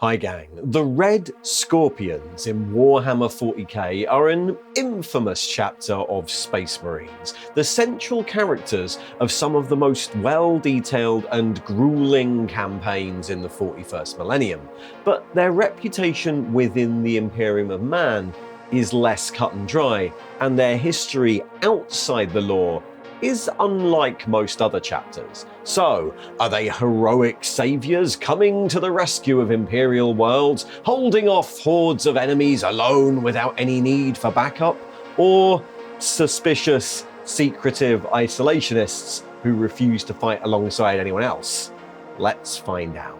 Hi gang, the Red Scorpions in Warhammer 40k are an infamous chapter of Space Marines, the central characters of some of the most well-detailed and grueling campaigns in the 41st millennium, but their reputation within the Imperium of Man is less cut and dry, and their history outside the lore is unlike most other chapters. So, are they heroic saviors coming to the rescue of Imperial worlds, holding off hordes of enemies alone without any need for backup? Or suspicious, secretive isolationists who refuse to fight alongside anyone else? Let's find out.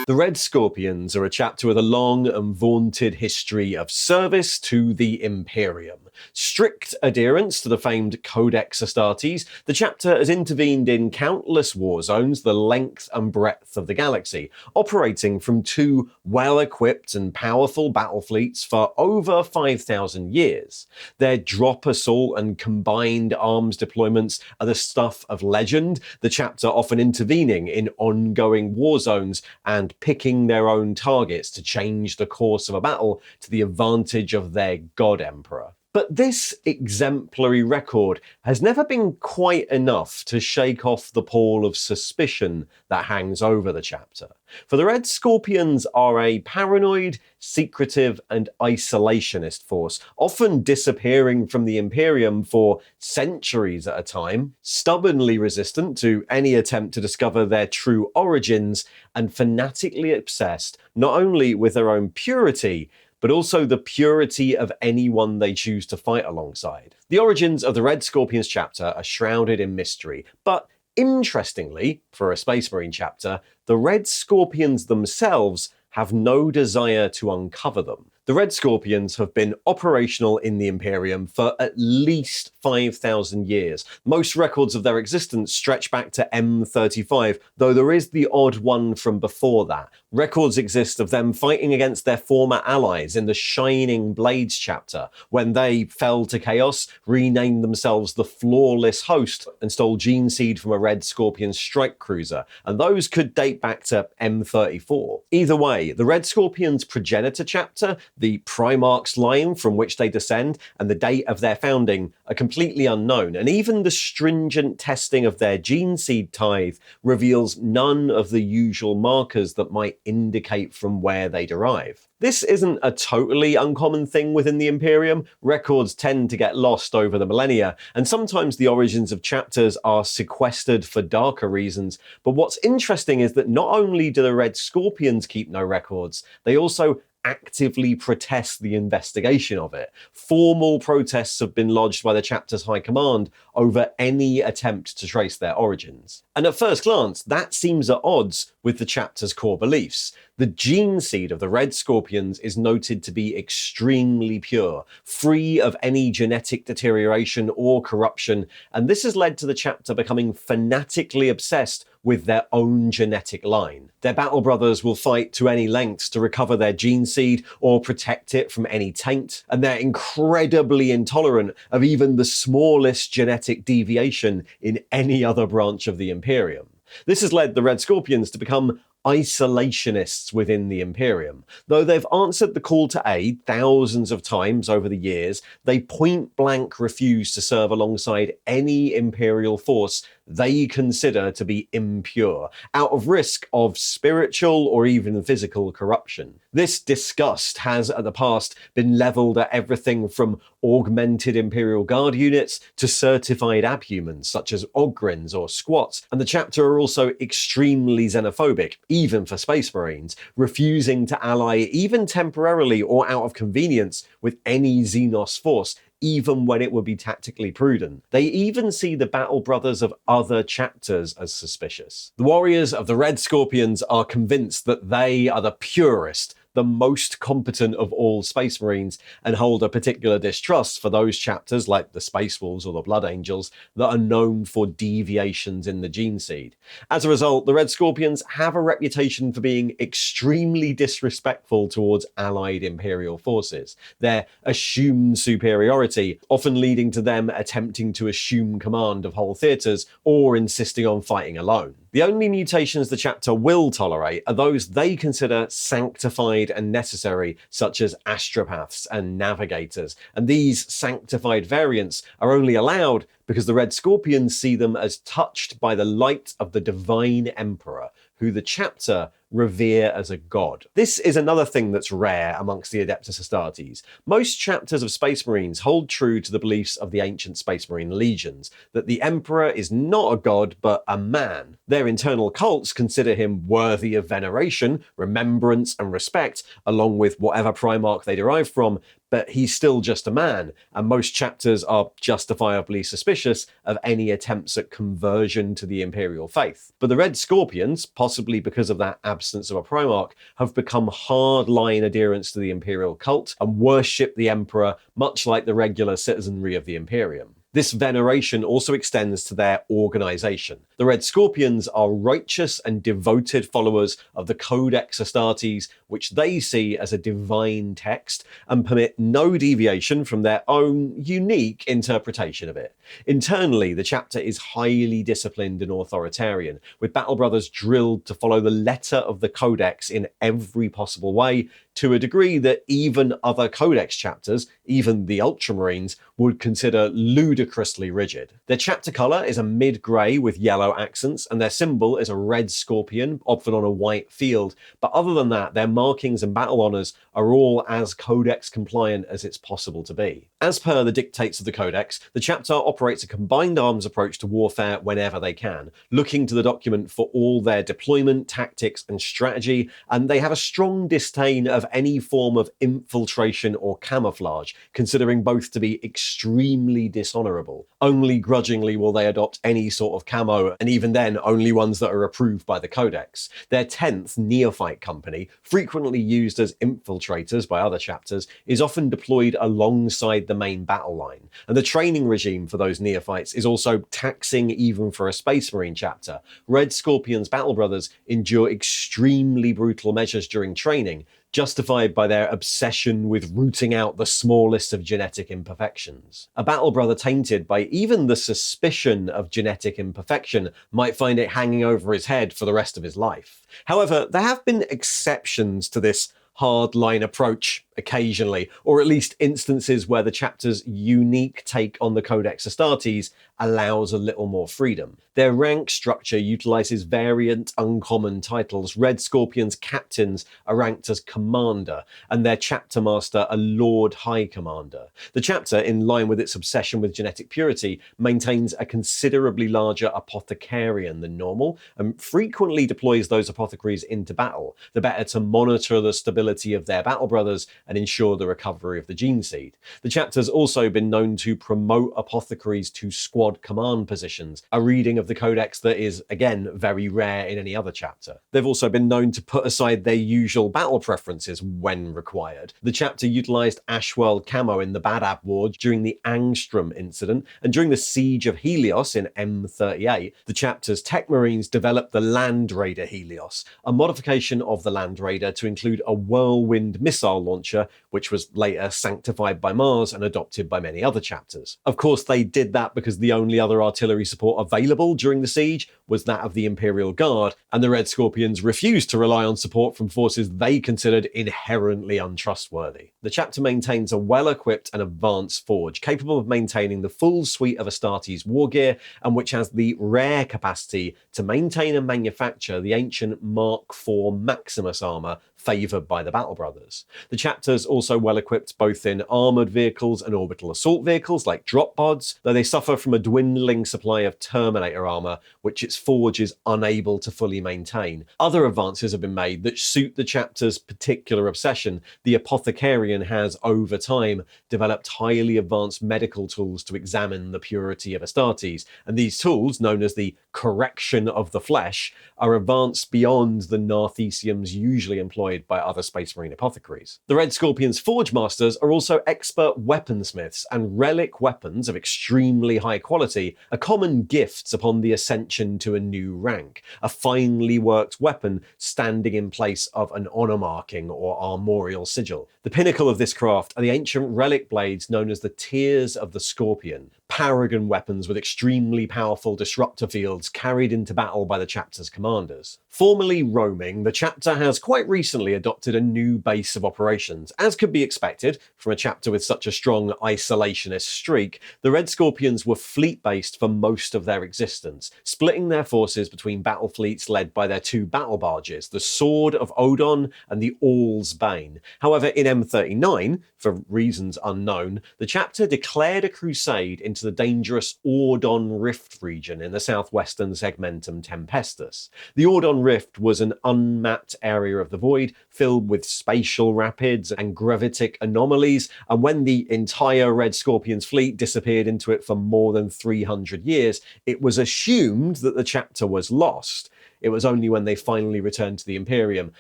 The Red Scorpions are a chapter with a long and vaunted history of service to the Imperium. Strict adherence to the famed Codex Astartes, the chapter has intervened in countless war zones the length and breadth of the galaxy, operating from two well-equipped and powerful battle fleets for over 5,000 years. Their drop assault and combined arms deployments are the stuff of legend, the chapter often intervening in ongoing war zones and picking their own targets to change the course of a battle to the advantage of their god emperor. But this exemplary record has never been quite enough to shake off the pall of suspicion that hangs over the chapter. For the Red Scorpions are a paranoid, secretive, and isolationist force, often disappearing from the Imperium for centuries at a time, stubbornly resistant to any attempt to discover their true origins, and fanatically obsessed not only with their own purity, but also the purity of anyone they choose to fight alongside. The origins of the Red Scorpions chapter are shrouded in mystery, but interestingly, for a Space Marine chapter, the Red Scorpions themselves have no desire to uncover them. The Red Scorpions have been operational in the Imperium for at least 5,000 years. Most records of their existence stretch back to M35, though there is the odd one from before that. Records exist of them fighting against their former allies in the Shining Blades chapter, when they fell to chaos, renamed themselves the Flawless Host, and stole gene seed from a Red Scorpion strike cruiser, and those could date back to M34. Either way, the Red Scorpions progenitor chapter, the Primarch's line from which they descend, and the date of their founding are completely unknown, and even the stringent testing of their gene seed tithe reveals none of the usual markers that might indicate from where they derive. This isn't a totally uncommon thing within the Imperium. Records tend to get lost over the millennia, and sometimes the origins of chapters are sequestered for darker reasons. But what's interesting is that not only do the Red Scorpions keep no records, they also actively protest the investigation of it. Formal protests have been lodged by the chapter's high command over any attempt to trace their origins. And at first glance, that seems at odds with the chapter's core beliefs. The gene seed of the Red Scorpions is noted to be extremely pure, free of any genetic deterioration or corruption, and this has led to the chapter becoming fanatically obsessed with their own genetic line. Their battle brothers will fight to any lengths to recover their gene seed or protect it from any taint, and they're incredibly intolerant of even the smallest genetic deviation in any other branch of the Imperium. This has led the Red Scorpions to become isolationists within the Imperium. Though they've answered the call to aid thousands of times over the years, they point blank refuse to serve alongside any Imperial force they consider to be impure, out of risk of spiritual or even physical corruption. This disgust has, in the past, been levelled at everything from augmented Imperial Guard units to certified abhumans, such as Ogryns or Squats, and the chapter are also extremely xenophobic, even for Space Marines, refusing to ally even temporarily or out of convenience with any Xenos force, even when it would be tactically prudent. They even see the battle brothers of other chapters as suspicious. The warriors of the Red Scorpions are convinced that they are the purest, the most competent of all Space Marines and hold a particular distrust for those chapters, like the Space Wolves or the Blood Angels, that are known for deviations in the gene seed. As a result, the Red Scorpions have a reputation for being extremely disrespectful towards allied Imperial forces. Their assumed superiority often leading to them attempting to assume command of whole theatres or insisting on fighting alone. The only mutations the chapter will tolerate are those they consider sanctified and necessary, such as astropaths and navigators, and these sanctified variants are only allowed because the Red Scorpions see them as touched by the light of the Divine Emperor, who the chapter revere as a god. This is another thing that's rare amongst the Adeptus Astartes. Most chapters of Space Marines hold true to the beliefs of the ancient Space Marine legions, that the Emperor is not a god but a man. Their internal cults consider him worthy of veneration, remembrance, and respect, along with whatever Primarch they derive from, but he's still just a man, and most chapters are justifiably suspicious of any attempts at conversion to the Imperial faith. But the Red Scorpions, possibly because of that absence of a Primarch, have become hard-line adherents to the Imperial cult and worship the Emperor much like the regular citizenry of the Imperium. This veneration also extends to their organization. The Red Scorpions are righteous and devoted followers of the Codex Astartes, which they see as a divine text and permit no deviation from their own unique interpretation of it. Internally, the chapter is highly disciplined and authoritarian, with Battle Brothers drilled to follow the letter of the Codex in every possible way, to a degree that even other Codex chapters, even the Ultramarines, would consider ludicrously rigid. Their chapter colour is a mid-grey with yellow accents, and their symbol is a red scorpion, often on a white field. But other than that, their markings and battle honours are all as Codex compliant as it's possible to be. As per the dictates of the Codex, the chapter operates a combined arms approach to warfare whenever they can, looking to the document for all their deployment, tactics, and strategy, and they have a strong disdain of any form of infiltration or camouflage, considering both to be extremely dishonourable. Only grudgingly will they adopt any sort of camo, and even then only ones that are approved by the Codex. Their 10th Neophyte Company, frequently used as infiltrators by other chapters, is often deployed alongside the main battle line, and the training regime for those neophytes is also taxing even for a Space Marine chapter. Red Scorpion's Battle Brothers endure extremely brutal measures during training, justified by their obsession with rooting out the smallest of genetic imperfections. A battle brother tainted by even the suspicion of genetic imperfection might find it hanging over his head for the rest of his life. However, there have been exceptions to this hard-line approach occasionally, or at least instances where the chapter's unique take on the Codex Astartes allows a little more freedom. Their rank structure utilizes variant, uncommon titles. Red Scorpion's captains are ranked as Commander, and their chapter master a Lord High Commander. The chapter, in line with its obsession with genetic purity, maintains a considerably larger apothecarian than normal, and frequently deploys those apothecaries into battle, the better to monitor the stability of their battle brothers and ensure the recovery of the gene seed. The chapter's also been known to promote apothecaries to squad command positions, a reading of the Codex that is, again, very rare in any other chapter. They've also been known to put aside their usual battle preferences when required. The chapter utilised Ashworld camo in the Badab War during the Angstrom incident, and during the Siege of Helios in M38, the chapter's Tech Marines developed the Land Raider Helios, a modification of the Land Raider to include a whirlwind missile launcher, which was later sanctified by Mars and adopted by many other chapters. Of course, they did that because the only other artillery support available during the siege was that of the Imperial Guard, and the Red Scorpions refused to rely on support from forces they considered inherently untrustworthy. The chapter maintains a well-equipped and advanced forge, capable of maintaining the full suite of Astartes war gear, and which has the rare capacity to maintain and manufacture the ancient Mark IV Maximus armour favoured by the Battle Brothers. The chapter's also well equipped both in armoured vehicles and orbital assault vehicles like drop pods, though they suffer from a dwindling supply of Terminator armour, which its forge is unable to fully maintain. Other advances have been made that suit the chapter's particular obsession. The Apothecarian has, over time, developed highly advanced medical tools to examine the purity of Astartes, and these tools, known as the correction of the flesh, are advanced beyond the Narthesiums usually employed by other Space Marine apothecaries. The Red Scorpion's Forge Masters are also expert weaponsmiths, and relic weapons of extremely high quality are common gifts upon the ascension to a new rank, a finely worked weapon standing in place of an honor marking or armorial sigil. The pinnacle of this craft are the ancient relic blades known as the Tears of the Scorpion, paragon weapons with extremely powerful disruptor fields carried into battle by the chapter's commanders. Formerly roaming, the chapter has quite recently adopted a new base of operations. As could be expected from a chapter with such a strong isolationist streak, the Red Scorpions were fleet-based for most of their existence, splitting their forces between battle fleets led by their two battle barges, the Sword of Odon and the All's Bane. However, in M39, for reasons unknown, the chapter declared a crusade into the dangerous Ordon Rift region in the southwestern segmentum Tempestus. The Ordon Rift was an unmapped area of the void filled with spatial rapids and gravitic anomalies, and when the entire Red Scorpion's fleet disappeared into it for more than 300 years, it was assumed that the chapter was lost. It was only when they finally returned to the Imperium,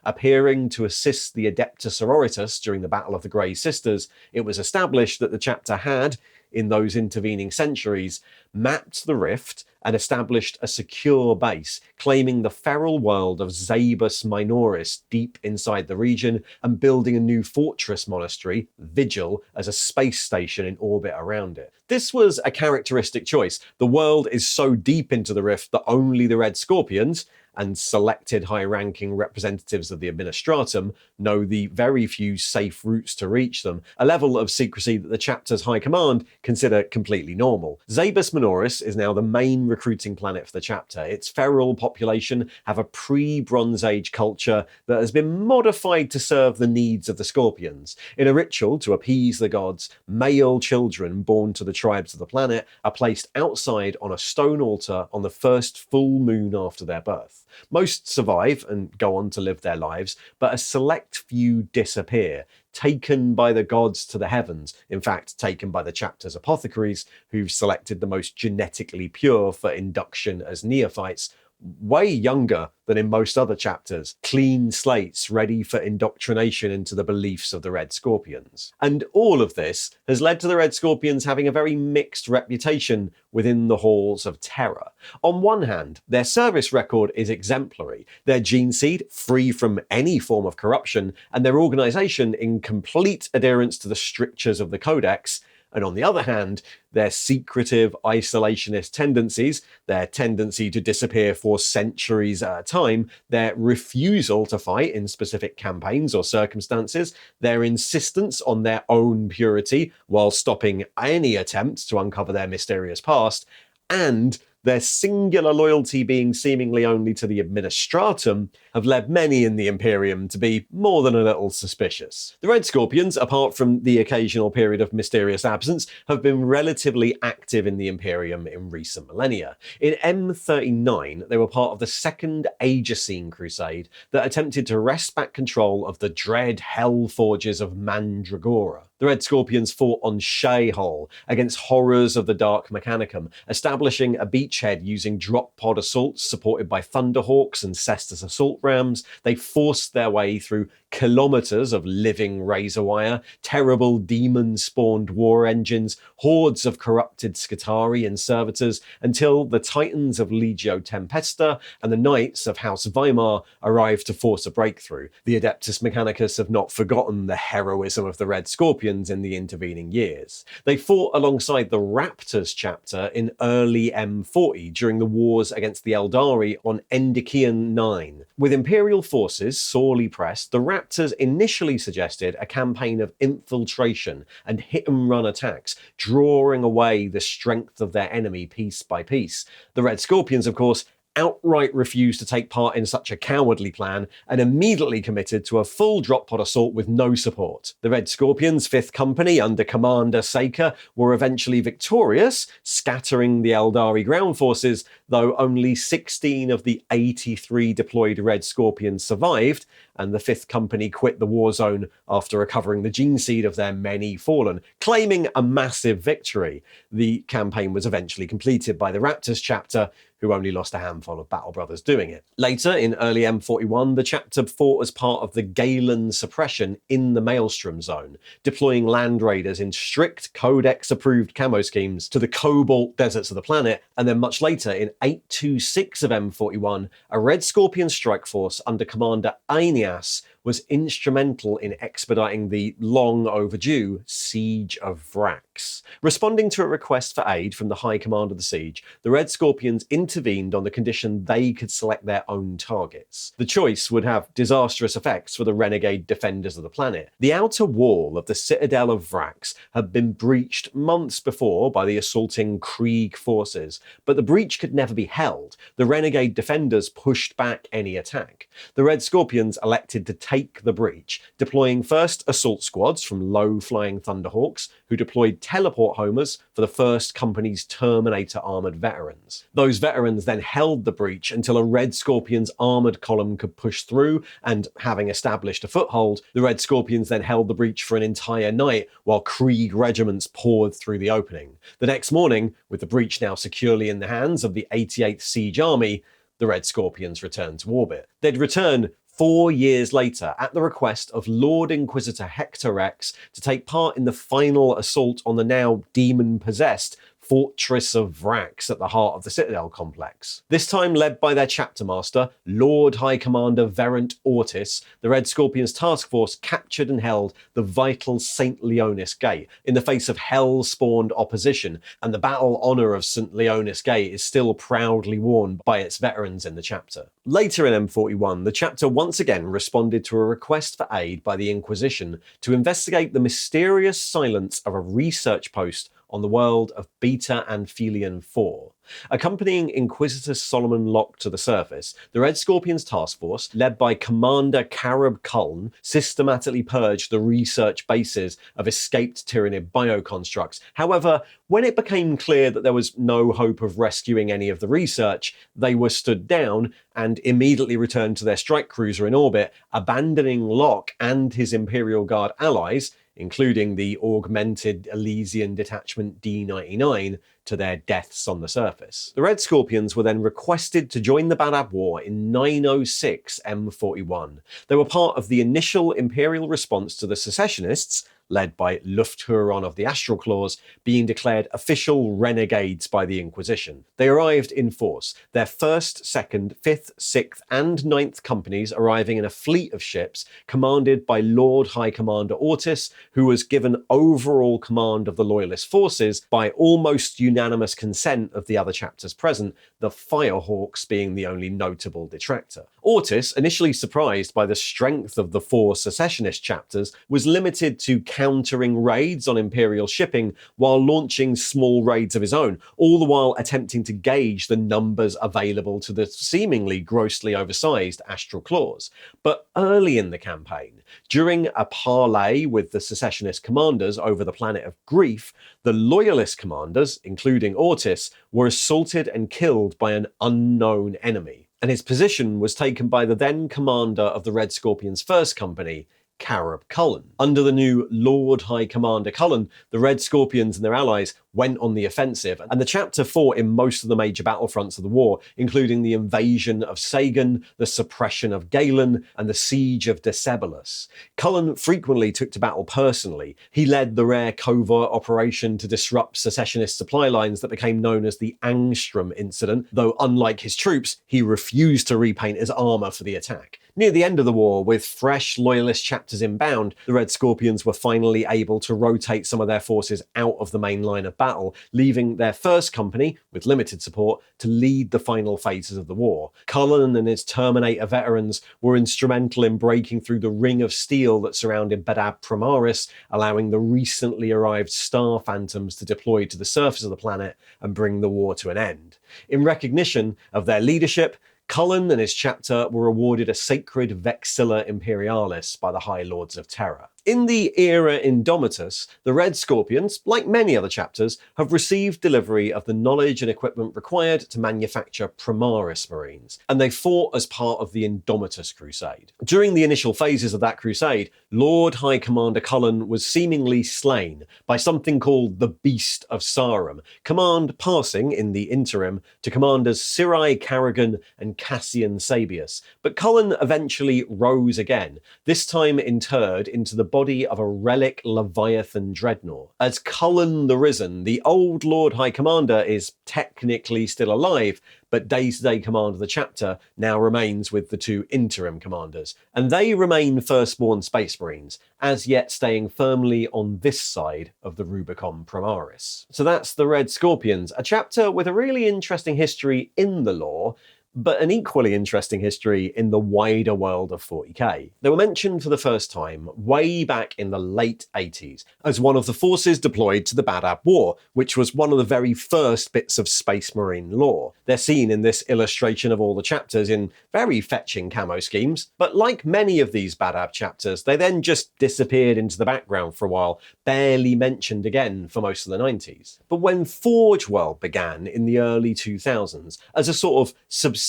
appearing to assist the Adeptus Ortis during the Battle of the Grey Sisters, it was established that the chapter had, in those intervening centuries, mapped the rift and established a secure base, claiming the feral world of Zus Minoris deep inside the region and building a new fortress monastery, Vigil, as a space station in orbit around it. This was a characteristic choice. The world is so deep into the rift that only the Red Scorpions, and selected high-ranking representatives of the Administratum, know the very few safe routes to reach them, a level of secrecy that the chapter's high command consider completely normal. Zus Minoris is now the main recruiting planet for the chapter. Its feral population have a pre-Bronze Age culture that has been modified to serve the needs of the Scorpions. In a ritual to appease the gods, male children born to the tribes of the planet are placed outside on a stone altar on the first full moon after their birth. Most survive and go on to live their lives, but a select few disappear, taken by the gods to the heavens, in fact taken by the chapter's apothecaries, who've selected the most genetically pure for induction as neophytes, way younger than in most other chapters, clean slates ready for indoctrination into the beliefs of the Red Scorpions. And all of this has led to the Red Scorpions having a very mixed reputation within the halls of terror. On one hand, their service record is exemplary, their gene seed free from any form of corruption, and their organisation in complete adherence to the strictures of the Codex. And on the other hand, their secretive isolationist tendencies, their tendency to disappear for centuries at a time, their refusal to fight in specific campaigns or circumstances, their insistence on their own purity while stopping any attempt to uncover their mysterious past, and their singular loyalty being seemingly only to the Administratum, have led many in the Imperium to be more than a little suspicious. The Red Scorpions, apart from the occasional period of mysterious absence, have been relatively active in the Imperium in recent millennia. In M39, they were part of the Second Age Crusade that attempted to wrest back control of the dread hell forges of Mandragora. The Red Scorpions fought on Shayhol against horrors of the Dark Mechanicum, establishing a beachhead using drop pod assaults supported by Thunderhawks and Cestus assault rams. They forced their way through kilometers of living razor wire, terrible demon-spawned war engines, hordes of corrupted Scutari and servitors, until the Titans of Legio Tempesta and the Knights of House Weimar arrived to force a breakthrough. The Adeptus Mechanicus have not forgotten the heroism of the Red Scorpions in the intervening years. They fought alongside the Raptors chapter in early M40 during the wars against the Eldari on Endykion 9. With Imperial forces sorely pressed, the Raptors initially suggested a campaign of infiltration and hit-and-run attacks, drawing away the strength of their enemy piece by piece. The Red Scorpions, of course, outright refused to take part in such a cowardly plan and immediately committed to a full drop pod assault with no support. The Red Scorpions' 5th Company under Commander Saker were eventually victorious, scattering the Eldari ground forces, though only 16 of the 83 deployed Red Scorpions survived, and the 5th Company quit the war zone after recovering the gene seed of their many fallen, claiming a massive victory. The campaign was eventually completed by the Raptors chapter, who only lost a handful of battle brothers doing it. Later, in early M41, the chapter fought as part of the Galen suppression in the Maelstrom zone, deploying land raiders in strict Codex-approved camo schemes to the cobalt deserts of the planet, and then much later, in 826 of M41, a Red Scorpion strike force under Commander Aeneas was instrumental in expediting the long overdue Siege of Vrax. Responding to a request for aid from the High Command of the Siege, the Red Scorpions intervened on the condition they could select their own targets. The choice would have disastrous effects for the renegade defenders of the planet. The outer wall of the Citadel of Vrax had been breached months before by the assaulting Krieg forces, but the breach could never be held. The renegade defenders pushed back any attack. The Red Scorpions elected to take the breach, deploying first assault squads from low-flying Thunderhawks, who deployed teleport homers for the 1st Company's Terminator armoured veterans. Those veterans then held the breach until a Red Scorpion's armoured column could push through, and having established a foothold, the Red Scorpions then held the breach for an entire night while Krieg regiments poured through the opening. The next morning, with the breach now securely in the hands of the 88th Siege Army, the Red Scorpions returned to orbit. They'd return 4 years later at the request of Lord Inquisitor Hector Rex to take part in the final assault on the now demon-possessed Fortress of Vrax at the heart of the Citadel complex. This time led by their chapter master, Lord High Commander Verant Ortis, the Red Scorpions task force captured and held the vital St. Leonus Gate in the face of hell-spawned opposition, and the battle honour of St. Leonus Gate is still proudly worn by its veterans in the chapter. Later in M41, the chapter once again responded to a request for aid by the Inquisition to investigate the mysterious silence of a research post on the world of Beta Anphelion 4. Accompanying Inquisitor Solomon Locke to the surface, the Red Scorpions task force, led by Commander Cullen, systematically purged the research bases of escaped Tyranid bioconstructs. However, when it became clear that there was no hope of rescuing any of the research, they were stood down and immediately returned to their strike cruiser in orbit, abandoning Locke and his Imperial Guard allies, including the augmented Elysian Detachment D-99, to their deaths on the surface. The Red Scorpions were then requested to join the Badab War in 906 M41. They were part of the initial Imperial response to the secessionists, led by Lufthuron of the Astral Claws, being declared official renegades by the Inquisition. They arrived in force, their 1st, 2nd, 5th, 6th, and 9th companies arriving in a fleet of ships commanded by Lord High Commander Ortis, who was given overall command of the Loyalist forces by almost unanimous consent of the other chapters present, the Firehawks being the only notable detractor. Ortis, initially surprised by the strength of the 4 secessionist chapters, was limited to countering raids on Imperial shipping while launching small raids of his own, all the while attempting to gauge the numbers available to the seemingly grossly oversized Astral Claws. But early in the campaign, during a parley with the secessionist commanders over the planet of Grief, the Loyalist commanders, including Ortis, were assaulted and killed by an unknown enemy, and his position was taken by the then commander of the Red Scorpions' 1st Company, Cullen. Under the new Lord High Commander Cullen, the Red Scorpions and their allies went on the offensive, and the chapter fought in most of the major battlefronts of the war, including the invasion of Sagan, the suppression of Galen, and the siege of Decebalus. Cullen frequently took to battle personally. He led the rare covert operation to disrupt secessionist supply lines that became known as the Angstrom Incident, though unlike his troops, he refused to repaint his armour for the attack. Near the end of the war, with fresh Loyalist chapters inbound, the Red Scorpions were finally able to rotate some of their forces out of the main line of battle, leaving their 1st Company, with limited support, to lead the final phases of the war. Cullen and his Terminator veterans were instrumental in breaking through the ring of steel that surrounded Badab Primaris, allowing the recently arrived Star Phantoms to deploy to the surface of the planet and bring the war to an end. In recognition of their leadership, Cullen and his chapter were awarded a sacred Vexilla Imperialis by the High Lords of Terror. In the era Indomitus, the Red Scorpions, like many other chapters, have received delivery of the knowledge and equipment required to manufacture Primaris Marines, and they fought as part of the Indomitus Crusade. During the initial phases of that crusade, Lord High Commander Cullen was seemingly slain by something called the Beast of Sarum, command passing, in the interim, to Commanders Sirai Carrigan and Cassian Sabius. But Cullen eventually rose again, this time interred into the body of a relic Leviathan dreadnought. As Cullen the Risen, the old Lord High Commander is technically still alive, but day-to-day command of the chapter now remains with the two interim commanders, and they remain Firstborn Space Marines, as yet staying firmly on this side of the Rubicon Primaris. So that's the Red Scorpions, a chapter with a really interesting history in the lore, but an equally interesting history in the wider world of 40k. They were mentioned for the first time way back in the late 80s as one of the forces deployed to the Badab War, which was one of the very first bits of Space Marine lore. They're seen in this illustration of all the chapters in very fetching camo schemes, but like many of these Badab chapters, they then just disappeared into the background for a while, barely mentioned again for most of the 90s. But when Forge World began in the early 2000s as a sort of subsidiary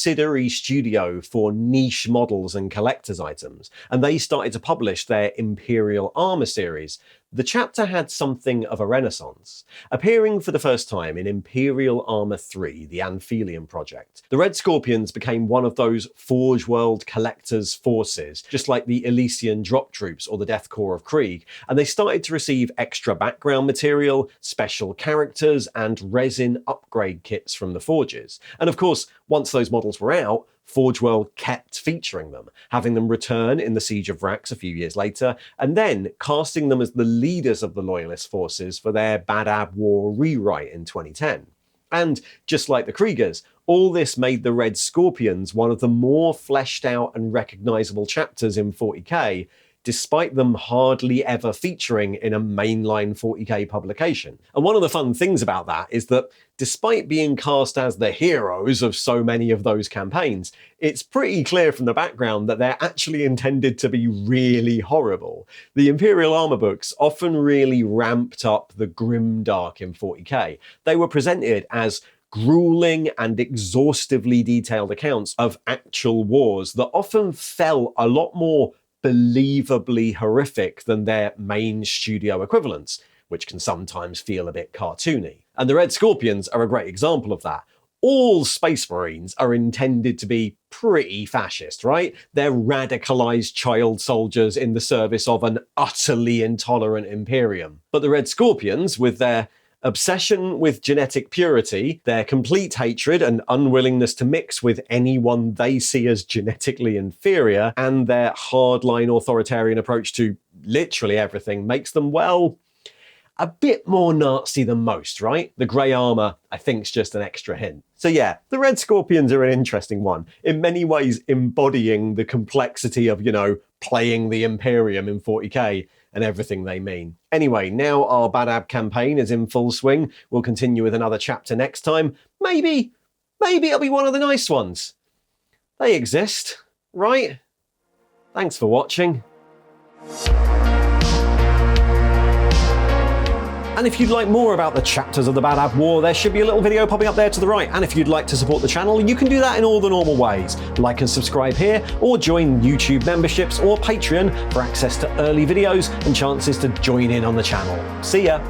studio for niche models and collector's items, and they started to publish their Imperial Armor series, the chapter had something of a renaissance. Appearing for the first time in Imperial Armor 3, the Anphelium project, the Red Scorpions became one of those Forge World collectors' forces, just like the Elysian Drop Troops or the Death Corps of Krieg, and they started to receive extra background material, special characters, and resin upgrade kits from the forges. And of course, once those models were out, Forge World kept featuring them, having them return in the Siege of Vrax a few years later, and then casting them as the leaders of the Loyalist forces for their Badab War rewrite in 2010. And just like the Kriegers, all this made the Red Scorpions one of the more fleshed out and recognisable chapters in 40k, despite them hardly ever featuring in a mainline 40k publication. And one of the fun things about that is that despite being cast as the heroes of so many of those campaigns, it's pretty clear from the background that they're actually intended to be really horrible. The Imperial Armor books often really ramped up the grimdark in 40k. They were presented as grueling and exhaustively detailed accounts of actual wars that often felt a lot more believably horrific than their main studio equivalents, which can sometimes feel a bit cartoony. And the Red Scorpions are a great example of that. All Space Marines are intended to be pretty fascist, right? They're radicalized child soldiers in the service of an utterly intolerant Imperium. But the Red Scorpions, with their obsession with genetic purity, their complete hatred and unwillingness to mix with anyone they see as genetically inferior, and their hardline authoritarian approach to literally everything makes them, well, a bit more Nazi than most, right? The grey armour, I think, is just an extra hint. So yeah, the Red Scorpions are an interesting one, in many ways embodying the complexity of, playing the Imperium in 40k and everything they mean. Anyway, now our Badab campaign is in full swing. We'll continue with another chapter next time. Maybe it'll be one of the nice ones. They exist, right? Thanks for watching. And if you'd like more about the chapters of the Badab War, there should be a little video popping up there to the right. And if you'd like to support the channel, you can do that in all the normal ways. Like and subscribe here, or join YouTube memberships or Patreon for access to early videos and chances to join in on the channel. See ya!